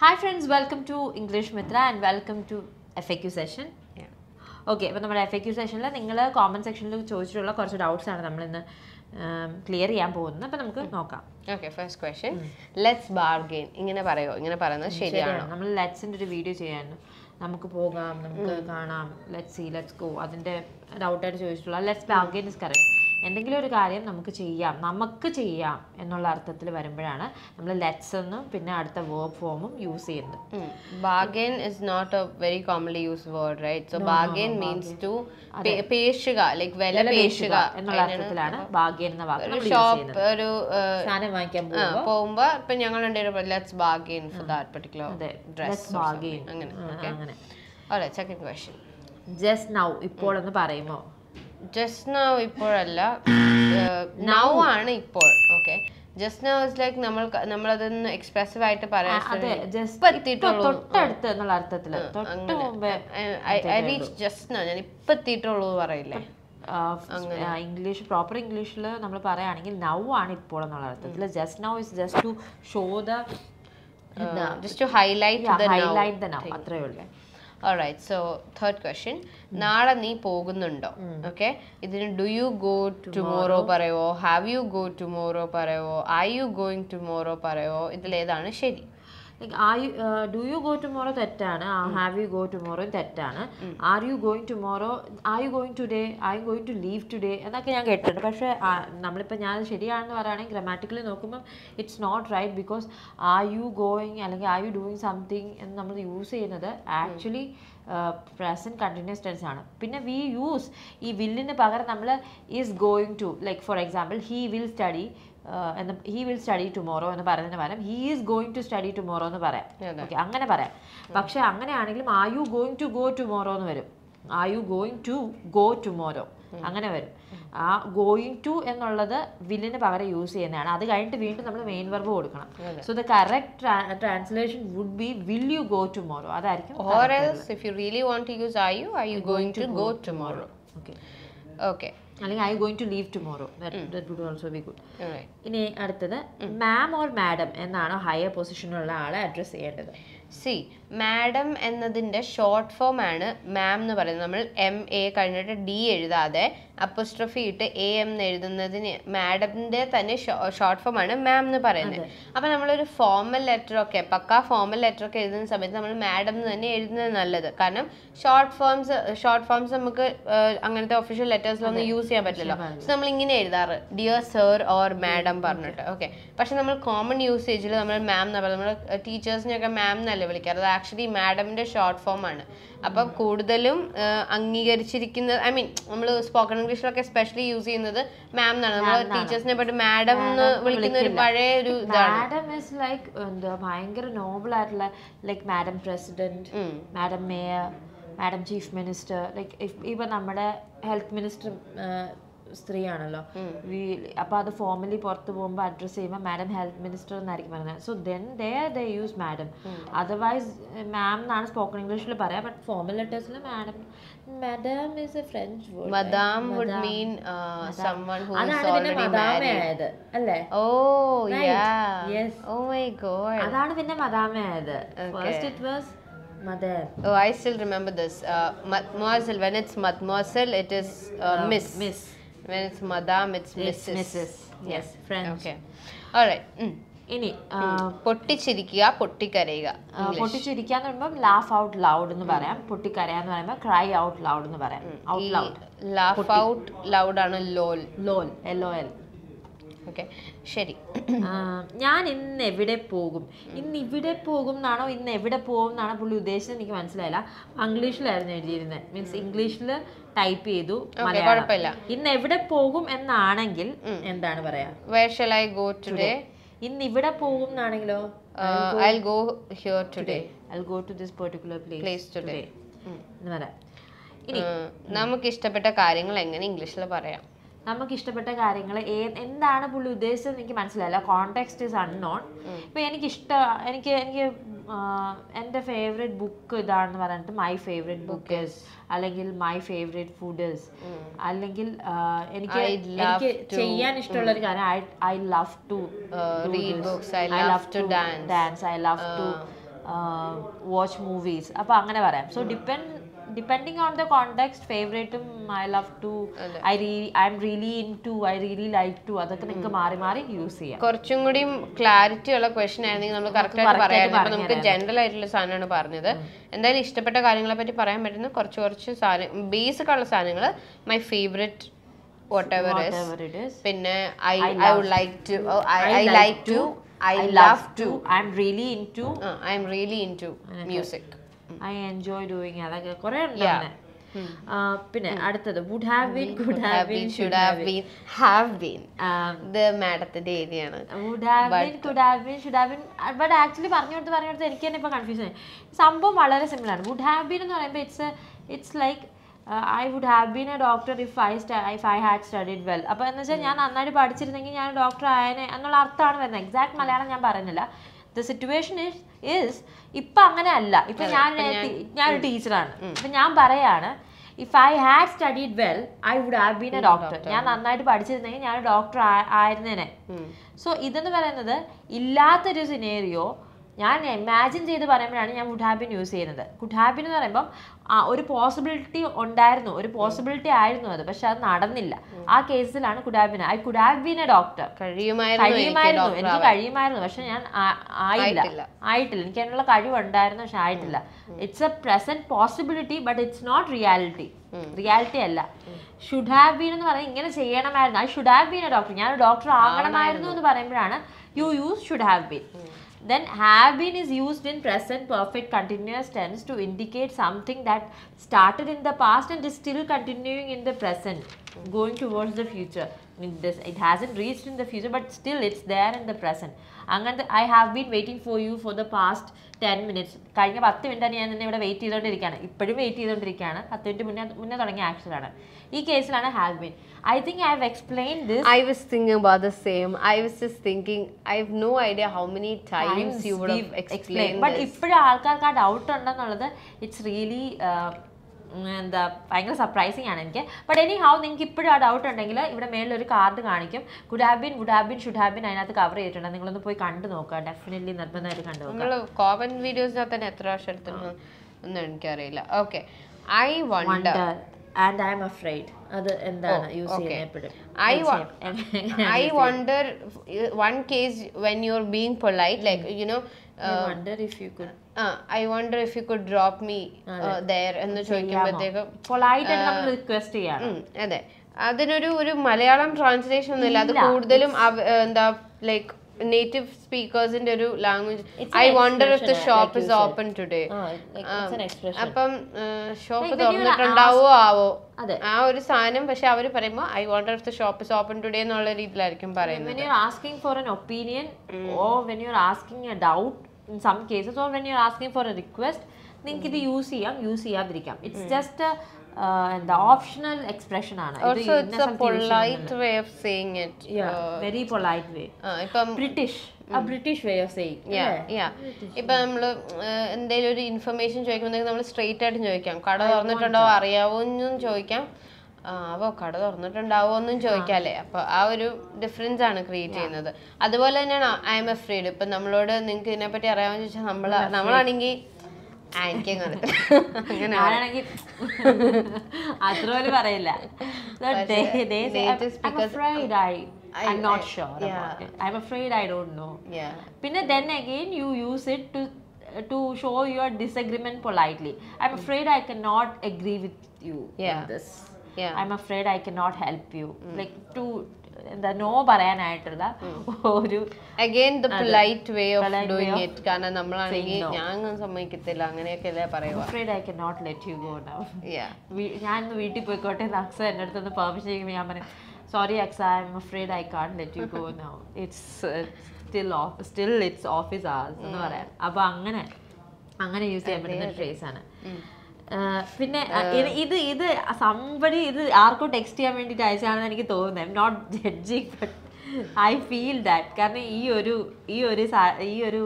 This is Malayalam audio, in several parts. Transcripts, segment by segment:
Hi friends, welcome to English Mithra and welcome to FAQ session. Okay, അപ്പോൾ നമ്മുടെ FAQ സെഷനിൽ നിങ്ങൾ കോമന്റ് സെക്ഷനിൽ ചോദിച്ചിട്ടുള്ള കുറച്ച് ഡൗട്ട്സ് ആണ് നമ്മൾ ഇന്ന് ക്ലിയർ ചെയ്യാൻ പോകുന്നത്. അപ്പോൾ നമുക്ക് നോക്കാം. Okay, first question. Let's bargain. ഇങ്ങനെ പറയോ? ഇങ്ങനെ പറയുന്നത് ശരിയാണോ? നമ്മൾ ലെറ്റ്സിൻ്റെ ഒരു വീഡിയോ ചെയ്യായിരുന്നു. നമുക്ക് പോകാം, നമുക്ക് കാണാം, ലെറ്റ്സ് സീ, ലെറ്റ്സ് ഗോ, അതിൻ്റെ ഡൗട്ടായിട്ട് ചോദിച്ചിട്ടുള്ള ലെറ്റ്സ് ബാർഗെയിൻ ഇസ് കറക്റ്റ്. എന്തെങ്കിലും ഒരു കാര്യം നമുക്ക് ചെയ്യാം എന്നുള്ള അർത്ഥത്തിൽ വരുമ്പോഴാണ് നമ്മൾ ലെറ്റ്സ് എന്നും പിന്നെ അടുത്ത വേർബ് ഫോമും യൂസ് ചെയ്യുന്നത്. Bargain is not a very commonly used word, right? So bargain means to പേശുക, like വില പേശുക എന്നുള്ള അർത്ഥത്തിലാണ് ബാർഗെയിൻ എന്ന വാക്ക് നമ്മൾ യൂസ് ചെയ്യുന്നത്. ഒരു സാധനം വാങ്ങിക്കാൻ പോകുമ്പോ ഇപ്പൊ ഞങ്ങൾ let's bargain for that particular dress അങ്ങനെ. Alright, second question. Just now, ഇപ്പോൾ എന്ന് പറയുമോ? Just now ഇപ്പോഴല്ല, now ആണ് ഇപ്പോൾ. Okay, just now is like നമ്മളതൊന്ന് എക്സ്പ്രസീവ് ആയിട്ട് പറയാൻ തൊട്ടടുത്ത് എന്നുള്ള അർത്ഥത്തിൽ തൊട്ട് മുമ്പേ I reached just now, ഞാൻ ഇപ്പൊ എത്തിയിട്ടുള്ളൂ പറയില്ലേ. ഇംഗ്ലീഷ് പ്രോപ്പർ ഇംഗ്ലീഷിൽ നമ്മൾ പറയുകയാണെങ്കിൽ നൗ ആണ് ഇപ്പോൾ എന്നുള്ള അർത്ഥത്തിൽ. Just now is just to show the just to highlight the now അത്രയേ ഉള്ളൂ. Alright, so third question. നാളെ നീ പോകുന്നുണ്ടോ? Okay, ഇതിന് do you go tomorrow പറയോ, have you go tomorrow പറയോ, are you going tomorrow പറയോ, ഇതിലേതാണ് ശരി? Do you go tomorrow തെറ്റാണ്, have you go tomorrow തെറ്റാണ്, are you going tomorrow, are you going today, are you going to leave today എന്നൊക്കെ ഞാൻ കേട്ടിട്ടുണ്ട്. പക്ഷേ നമ്മളിപ്പോൾ ഞാൻ ശരിയാണെന്ന് പറയുകയാണെങ്കിൽ ഗ്രാമാറ്റിക്കലി നോക്കുമ്പോൾ it's not right. Because are you going അല്ലെങ്കിൽ ആർ യു ഡൂയിങ് സംതിങ് എന്ന് നമ്മൾ യൂസ് ചെയ്യുന്നത് ആക്ച്വലി പ്രസൻറ്റ് കണ്ടിന്യൂസ് ടെൻസ് ആണ്. പിന്നെ വി യൂസ് ഈ വില്ലിന് പകരം നമ്മൾ is going to, like for example he will study tomorrow എന്ന് പറയുന്നതിന് പകരം he is going to study tomorrow എന്ന് പറയാം. ഓക്കെ, അങ്ങനെ പറയാം. പക്ഷെ അങ്ങനെയാണെങ്കിലും are you going to go tomorrow എന്ന് വരും, are you going to go tomorrow അങ്ങനെ വരും. ആ ഗോയിങ് ടു എന്നുള്ളത് വില്ലിന് പകരം യൂസ് ചെയ്യുന്നതാണ്. അത് കഴിഞ്ഞിട്ട് വീണ്ടും നമ്മൾ മെയിൻ വെർബ് കൊടുക്കണം. So the correct translation would be will you go tomorrow, അതായിരിക്കും. Or else if you really want to use are you going to go tomorrow? Okay. അല്ലെങ്കിൽ I going to leave tomorrow, that would also be good. ഇനി അടുത്തത് മാം ഓർ മാഡം എന്നാണോ ഹയർ പൊസിഷനുള്ള ആളെ അഡ്രസ്സ് ചെയ്യേണ്ടത്? സി, മാഡം എന്നതിൻ്റെ ഷോർട്ട് ഫോം ആണ് മാം എന്ന് പറയുന്നത്. നമ്മൾ MA കഴിഞ്ഞിട്ട് D എഴുതാതെ അപ്പോസ്ട്രോഫി ഇട്ട് AM എന്ന് എഴുതുന്നതിന് മാഡത്തിൻ്റെ തന്നെ ഷോർട്ട് ഫോം ആണ് മാം എന്ന് പറയുന്നത്. അപ്പോൾ നമ്മളൊരു ഫോർമൽ ലെറ്ററൊക്കെ പക്കാ ഫോർമൽ ലെറ്ററൊക്കെ എഴുതുന്ന സമയത്ത് നമ്മൾ മാഡം എന്ന് തന്നെ എഴുതുന്നത് നല്ലത്. കാരണം ഷോർട്ട് ഫോംസ് നമുക്ക് അങ്ങനത്തെ ഒഫീഷ്യൽ ലെറ്റേഴ്സിലൊന്നും യൂസ് ചെയ്യാൻ പറ്റില്ലല്ലോ. സോ നമ്മൾ ഇങ്ങനെ എഴുതാറ് ഡിയർ സർ ഓർ മാഡം പറഞ്ഞിട്ട്. ഓക്കെ, പക്ഷെ നമ്മൾ കോമൺ യൂസേജിൽ നമ്മൾ മാം എന്ന് പറയുന്നത് നമ്മൾ ടീച്ചേഴ്സിനെയൊക്കെ മാം എന്നല്ല വിളിക്കാറ്. അത് ആക്ച്വലി മാഡമിൻ്റെ ഷോർട്ട് ഫോം ആണ്. അപ്പം കൂടുതലും അംഗീകരിച്ചിരിക്കുന്നത്, ഐ മീൻ നമ്മൾ സ്പോക്കൺ ഇംഗ്ലീഷിലൊക്കെ എസ്പെഷ്യലി യൂസ് ചെയ്യുന്നത് മാം എന്നാണ്. നമ്മൾ ടീച്ചേഴ്സിനെ പറ്റി മാഡം എന്ന് വിളിക്കുന്ന ഒരു പഴയ ഒരു ഇതാണ്. മാഡം ഇസ് ലൈക്ക് എന്താ ഭയങ്കര നോബിൾ ആയിട്ടുള്ള, like madam president, madam mayor, madam chief minister. Like ഇപ്പം നമ്മുടെ ഹെൽത്ത് മിനിസ്റ്റർ സ്ത്രീയാണല്ലോ. അപ്പോൾ അത് ഫോർമലി പുറത്ത് പോകുമ്പോൾ അഡ്രസ്സ് ചെയ്യുമ്പോൾ മാഡം ഹെൽത്ത് മിനിസ്റ്റർ എന്നായിരിക്കും പറയുന്നത്. So then they use madam. Otherwise ma'am എന്നാണ് സ്പോക്കൺ ഇംഗ്ലീഷിൽ പറയാം. ബട്ട് ഫോർമൽ ലെറ്റേഴ്സിൽ madam is a French word. Madame would mean someone who is already married. അല്ലേ? Oh yeah. Yes. Oh my god. അതാണ് പിന്നെ മദാമയായത്. First it was mother. Oh, I still remember this. Mademoiselle, when it's mademoiselle, it is miss. When it's madame, it's Mrs. Yes, French. Okay. All right. ഇനി പൊട്ടിച്ചിരിക്കുക, പൊട്ടിക്കരയുക. പൊട്ടിച്ചിരിക്കാന്ന് പറയുമ്പോൾ ലാഫ് ഔട്ട് ലൗഡ് എന്ന് പറയാം. പൊട്ടിക്കരയാന്ന് പറയുമ്പോൾ ക്രൈ ഔട്ട് ലൗഡ് എന്ന് പറയാം. Out loud. Laugh out loud ആണ് ലോൽ. LOL. ഓക്കെ, ശരി. ഞാൻ ഇന്ന് എവിടെ പോകും എന്നാണോ ഇന്ന് എവിടെ പോകും എന്നാണോ പുള്ളി ഉദ്ദേശിച്ചത് എനിക്ക് മനസ്സിലായില്ല. ഇംഗ്ലീഷിലായിരുന്നു എഴുതിയിരുന്നത്. മീൻസ് ഇംഗ്ലീഷിൽ ടൈപ്പ് ചെയ്തു മലയാളം. ഇന്ന് എവിടെ പോകും എന്നാണെങ്കിൽ എന്താണ് പറയാ? Where shall I go today? ഇന്ന് ഇവിടെ പോകും എന്നാണെങ്കിലോ I'll go here today. I'll go to this particular place today എന്ന് പറയാം. ഇനി നമുക്ക് ഇഷ്ടപ്പെട്ട കാര്യങ്ങൾ എങ്ങനെ ഇംഗ്ലീഷിൽ പറയാം? നമുക്ക് ഇഷ്ടപ്പെട്ട കാര്യങ്ങൾ എന്താണ് പുള്ളി ഉദ്ദേശിച്ചത് എനിക്ക് മനസ്സിലായില്ല. Context is unknown. ഇപ്പം എനിക്ക് എൻ്റെ ഫേവറേറ്റ് ബുക്ക് ഇതാണെന്ന് പറഞ്ഞിട്ട് മൈ ഫേവറേറ്റ് ബുക്ക് ഈസ്, അല്ലെങ്കിൽ മൈ ഫേവറേറ്റ് ഫുഡ് ഈസ്, അല്ലെങ്കിൽ എനിക്ക് ചെയ്യാൻ ഇഷ്ടമുള്ള ഒരു കാര്യം I love to read books, I love to dance, I love to watch movies. അപ്പോൾ അങ്ങനെ പറയാം. So depending on the context, favorite I love to, I'm really into, I really like to, അതൊക്കെ നിങ്ങൾക്ക് മാറി മാറി യൂസ് ചെയ്യാം. കുറച്ചും കൂടി ക്ലാരിറ്റി ഉള്ള ക്വസ്റ്റൻ ആയിരുന്നെങ്കിൽ നമ്മൾ കറക്റ്റ് ആയിട്ട് പറയാമായിരുന്നു. അപ്പോൾ നമുക്ക് ജനറൽ ആയിട്ടുള്ള സാധനമാണ് പറഞ്ഞത്. എന്തായാലും ഇഷ്ടപ്പെട്ട കാര്യങ്ങളെ പറ്റി പറയാൻ പറ്റുന്ന കുറച്ച് സാധനം ബേസിക് ഉള്ള സാധനങ്ങൾ. My favourite whatever it is. പിന്നെ I would like to, I like to, I love to, I'm really into music. I enjoy doing അതൊക്കെ കുറേ ഉണ്ട് അങ്ങനെ. പിന്നെ അടുത്തത് would have been, could have been, should have been, have been. ഇത് മാഡത്തിന്റെ ഏരിയയാണ്. would have been, could have been, should have been. But actually പറഞ്ഞുകൊടുത്ത് എനിക്ക് തന്നെ ഇപ്പോൾ കൺഫ്യൂഷൻ ആയി. സംഭവം വളരെ സിമ്പിളാണ്. would have been എന്ന് പറയുമ്പോൾ it's like I would have been a doctor if I had studied well. അപ്പോൾ എന്ന് വെച്ചാൽ ഞാൻ നന്നായിട്ട് പഠിച്ചിരുന്നെങ്കിൽ ഞാൻ ഡോക്ടർ ആയനെ എന്നുള്ള അർത്ഥമാണ് വരുന്നത്. എക്സാക്ട് മലയാളം ഞാൻ പറയുന്നില്ല. ദ സിറ്റുവേഷൻ ഈസ് ഇപ്പം അങ്ങനെ അല്ല. ഇപ്പം ഞാനൊരു ടീച്ചറാണ്. ഇപ്പം ഞാൻ പറയാണ് if I had studied well, I would have been a doctor. ഞാൻ നന്നായിട്ട് പഠിച്ചിരുന്നെങ്കിൽ ഞാൻ ഡോക്ടർ ആയിരുന്നേനെ. സോ ഇതെന്ന് പറയുന്നത് ഇല്ലാത്തൊരു സിനേറിയോ ഞാൻ ഇമാജിൻ ചെയ്ത് പറയുമ്പോഴാണ് ഞാൻ വുഡ് ഹാവ് ബീൻ യൂസ് ചെയ്യുന്നത്. കുഡ് ഹാവ് ബീൻ എന്ന് പറയുമ്പം ഒരു പോസിബിലിറ്റി ഉണ്ടായിരുന്നു, ഒരു പോസിബിലിറ്റി ആയിരുന്നു അത്, പക്ഷെ അത് നടന്നില്ല. ആ കേസിലാണ് could have been. I could have been a doctor. കഴിയുമായിരുന്നു, എനിക്ക് കഴിയുമായിരുന്നു, പക്ഷെ ഞാൻ ആയിട്ടില്ല. എനിക്ക് അതിനുള്ള കഴിവുണ്ടായിരുന്നു, പക്ഷെ ആയിട്ടില്ല. It's a present possibility but it's not reality അല്ല. ഷുഡ് ഹാവ് ബീൻ എന്ന് പറയുന്നത് ഇങ്ങനെ ചെയ്യണമായിരുന്നു. I should have been a doctor, ഞാൻ ഡോക്ടർ ആകണമായിരുന്നു എന്ന് പറയുമ്പോഴാണ് you use should have been. Then have been is used in present perfect continuous tense to indicate something that started in the past and is still continuing in the present, going towards the future. It hasn't reached in the future, but still it's there in the present. അങ്ങനെ I have been waiting for you for the past 10 minutes. കഴിഞ്ഞ 10 മിനിറ്റാണ് ഞാൻ നിന്നെ ഇവിടെ വെയിറ്റ് ചെയ്തുകൊണ്ടിരിക്കുകയാണ്. ഇപ്പോഴും വെയിറ്റ് ചെയ്തുകൊണ്ടിരിക്കുകയാണ്. 10 മിനിറ്റ് മുന്നേ തുടങ്ങിയ ആക്ഷനാണ്. ഈ കേസിലാണ് have been. I think I have explained this. I was thinking about the same. I was just thinking, I have no idea how many times you would have explained but ഇപ്പോഴും ആൾക്കാർക്ക് ആ ഡൗട്ട് ഉണ്ടെന്നുള്ളത് ഇറ്റ്സ് റിയലി എന്താ ഭയങ്കര സർപ്രൈസിങ് ആണ് എനിക്ക്. ബട്ട് എനി ഹൗ നിങ്ങൾക്ക് ഇപ്പോഴും ആ ഡൗട്ട് ഉണ്ടെങ്കിൽ ഇവിടെ മേളിലൊരു കാർഡ് കാണിക്കും. Could have been, would have been, should have been അതിനകത്ത് കവർ ചെയ്തിട്ടുണ്ട്. നിങ്ങളൊന്ന് പോയി കണ്ടു നോക്കുക. ഡെഫിനറ്റ്ലി നിർബന്ധമായിട്ട് കണ്ടു നോക്കുക. നമ്മൾ കോമൺ വീഡിയോസിനകത്ത് തന്നെ എത്ര വർഷം എടുത്തൊന്നും ഒന്നും എനിക്കറിയില്ല. Okay, I wonder and I M afraid. അത് എന്താണ് യൂസ് ചെയ്യുന്നത് എപ്പോഴും? I wonder one case when you're being polite, like you know, I wonder if you could I wonder if you could drop me there എന്ന് ചോദിക്കുമ്പോഴത്തേക്ക് പൊളൈറ്റ് ആയിട്ട് നമ്മൾ റിക്വസ്റ്റ് ചെയ്യാണ്. അതെ, അതിനൊരു മലയാളം ട്രാൻസ്ലേഷൻ ഒന്നുമില്ല. അത് കൂടുതലും എന്താ ലൈക്ക് നേറ്റീവ് സ്പീക്കേഴ്സിന്റെ ഒരു language. I wonder if the shop is open today. അപ്പം ഷോപ്പ് തുറന്നിട്ടുണ്ടാവോ ആവോ ആ ഒരു സാധനം. പക്ഷെ അവർ പറയുമ്പോൾ I wonder if the shop is open today എന്നുള്ള രീതിയിലായിരിക്കും പറയുന്നത്. when you're asking for an opinion or when you're asking a doubt in some cases or when you're asking for a request, നിങ്ങൾക്ക് ഇത് യൂസ് ചെയ്യാതിരിക്കാം. It's just the optional expression ആണ്. Also it's a polite way of saying it. Very polite way. British way of saying. ഇപ്പൊ നമ്മള് എന്തെങ്കിലും ഒരു ഇൻഫർമേഷൻ ചോദിക്കുമ്പോഴത്തേക്ക് നമ്മൾ സ്ട്രെയിറ്റ് ആയിട്ട് ചോദിക്കാം, കട തുറന്നിട്ടുണ്ടോ അറിയാവോ എന്നും ചോദിക്കാം, അവോ കട തുറന്നിട്ടുണ്ടാവോ എന്നും ചോദിക്കാല്ലേ. അപ്പൊ ആ ഒരു ഡിഫറൻസ് ആണ് ക്രിയേറ്റ് ചെയ്യുന്നത്. അതുപോലെ തന്നെയാണ് ഐ എം എഫ്രൈഡ്. ഇപ്പൊ നമ്മളോട് നിങ്ങൾക്ക് ഇതിനെപ്പറ്റി അറിയാമെന്ന് ചോദിച്ചാൽ നമ്മളാണെങ്കിൽ ഞാനാണെങ്കിൽ അത്ര പോലും പറയില്ല. I'm not sure about it. I'm afraid I don't know. പിന്നെ then again you use it to show your disagreement politely. I'm afraid I cannot agree with you in this. I'm afraid I cannot help you. Like to എന്താ നോ പറയാനായിട്ടുള്ള ഒരു again the polite way of doing it. കാരണം നമ്മളാണെങ്കിൽ ഞാൻ സമ്മതിക്കത്തില്ല അങ്ങനെയൊക്കെ അല്ലേ പറയുക. I cannot let you go now. ഞാൻ ഇന്ന് വീട്ടിൽ പോയിക്കോട്ടെ എന്ന് അക്സ എൻ്റെ അടുത്തൊന്ന് പെർമിഷൻ ചെയ്യുമ്പോൾ ഞാൻ പറയും, sorry Aqsa, I M afraid I can't let you go now. Still it's office hours എന്ന് പറയാം. അപ്പോൾ അങ്ങനെ യൂസ് ചെയ്യാൻ പറ്റുന്ന ഒരു ഫ്രേസ് ആണ്. പിന്നെ ഇത് സംബടി ഇത് ആർക്കും ടെക്സ്റ്റ് ചെയ്യാൻ വേണ്ടിയിട്ട് അയച്ചാണെന്ന് എനിക്ക് തോന്നുന്നത്. I am not judging, but I feel that. കാരണം ഈ ഒരു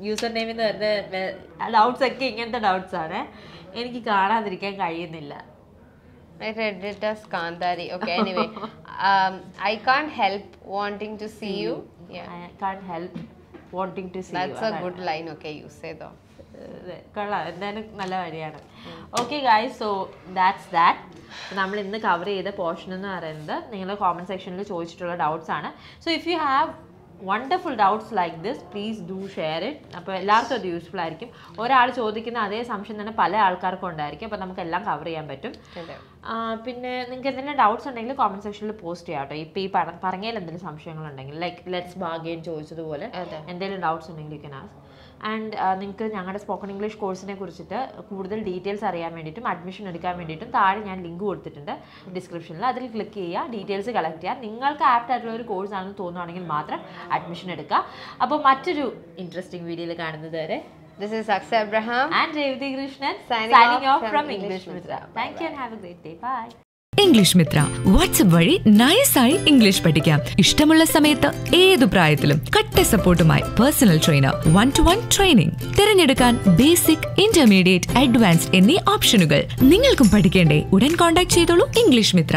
യൂസർ നെയിമിൽ നിന്ന് വരുന്ന ഡൗട്ട്സ് ഒക്കെ ഇങ്ങനത്തെ ഡൗട്ട്സ് ആണ്. എനിക്ക് കാണാതിരിക്കാൻ കഴിയുന്നില്ല. I read it as Kandari. Okay, anyway. I can't help wanting to see you. I can't help wanting to see That's you. a good line. Okay, you say though. കൊള്ളാം, എന്തായാലും നല്ല വഴിയാണ്. Okay guys, so that's that. നമ്മൾ ഇന്ന് കവർ ചെയ്ത പോർഷൻ എന്ന് പറയുന്നത് നിങ്ങൾ കോമൻറ്റ് സെക്ഷനിൽ ചോദിച്ചിട്ടുള്ള ഡൗട്ട്സ് ആണ്. So if you have wonderful doubts like this, please do share it. അപ്പോൾ എല്ലാവർക്കും അത് യൂസ്ഫുൾ ആയിരിക്കും. ഒരാൾ ചോദിക്കുന്ന അതേ സംശയം തന്നെ പല ആൾക്കാർക്കും ഉണ്ടായിരിക്കും. അപ്പോൾ നമുക്ക് എല്ലാം കവർ ചെയ്യാൻ പറ്റും. പിന്നെ നിങ്ങൾക്ക് എന്തെങ്കിലും ഡൗട്ട്സ് ഉണ്ടെങ്കിൽ കോമൻറ്റ് സെക്ഷനിൽ പോസ്റ്റ് ചെയ്യാം കേട്ടോ. ഇപ്പോൾ ഈ പറഞ്ഞതിൽ എന്തെങ്കിലും സംശയങ്ങളുണ്ടെങ്കിൽ, ലൈക്ക് ലെറ്റ്സ് ബാർഗെയിൻ ചോദിച്ചതുപോലെ എന്തെങ്കിലും ഡൗട്ട്സ് ഉണ്ടെങ്കിൽ യു കൻ ആസ്ക്. ആൻഡ് നിങ്ങൾക്ക് ഞങ്ങളുടെ സ്പോക്കൺ ഇംഗ്ലീഷ് കോഴ്സിനെ കുറിച്ചിട്ട് കൂടുതൽ ഡീറ്റെയിൽസ് അറിയാൻ വേണ്ടിയിട്ടും അഡ്മിഷൻ എടുക്കാൻ വേണ്ടിയിട്ടും താഴെ ഞാൻ ലിങ്ക് കൊടുത്തിട്ടുണ്ട് ഡിസ്ക്രിപ്ഷനിൽ. അതിൽ ക്ലിക്ക് ചെയ്യുക, ഡീറ്റെയിൽസ് കളക്ട് ചെയ്യുക. നിങ്ങൾക്ക് ആപ്റ്റ് ആയിട്ടുള്ള ഒരു കോഴ്സ് ആണെന്ന് തോന്നുകയാണെങ്കിൽ മാത്രം അഡ്മിഷൻ എടുക്കുക. അപ്പോൾ മറ്റൊരു ഇൻട്രസ്റ്റിംഗ് വീഡിയോയിൽ കാണുന്നത് വരെ, this is Akshay Abraham and Revati Krishnan signing off from English Mithra. Thank you and have a great day. Bye. English Mitra WhatsApp വഴി നൈസായി ഇംഗ്ലീഷ് പഠിക്കാം. ഇഷ്ടമുള്ള സമയത്ത് ഏതു പ്രായത്തിലും കട്ട സപ്പോർട്ടുമായി പേഴ്സണൽ ട്രെയിനർ, 1-to-1 ട്രെയിനിങ്. തിരഞ്ഞെടുക്കാൻ ബേസിക്, ഇന്റർമീഡിയറ്റ്, അഡ്വാൻസ്ഡ് എന്നീ ഓപ്ഷനുകൾ. നിങ്ങൾക്കും പഠിക്കേണ്ടേ? ഉടൻ കോൺടാക്ട് ചെയ്തോളൂ ഇംഗ്ലീഷ് മിത്ര.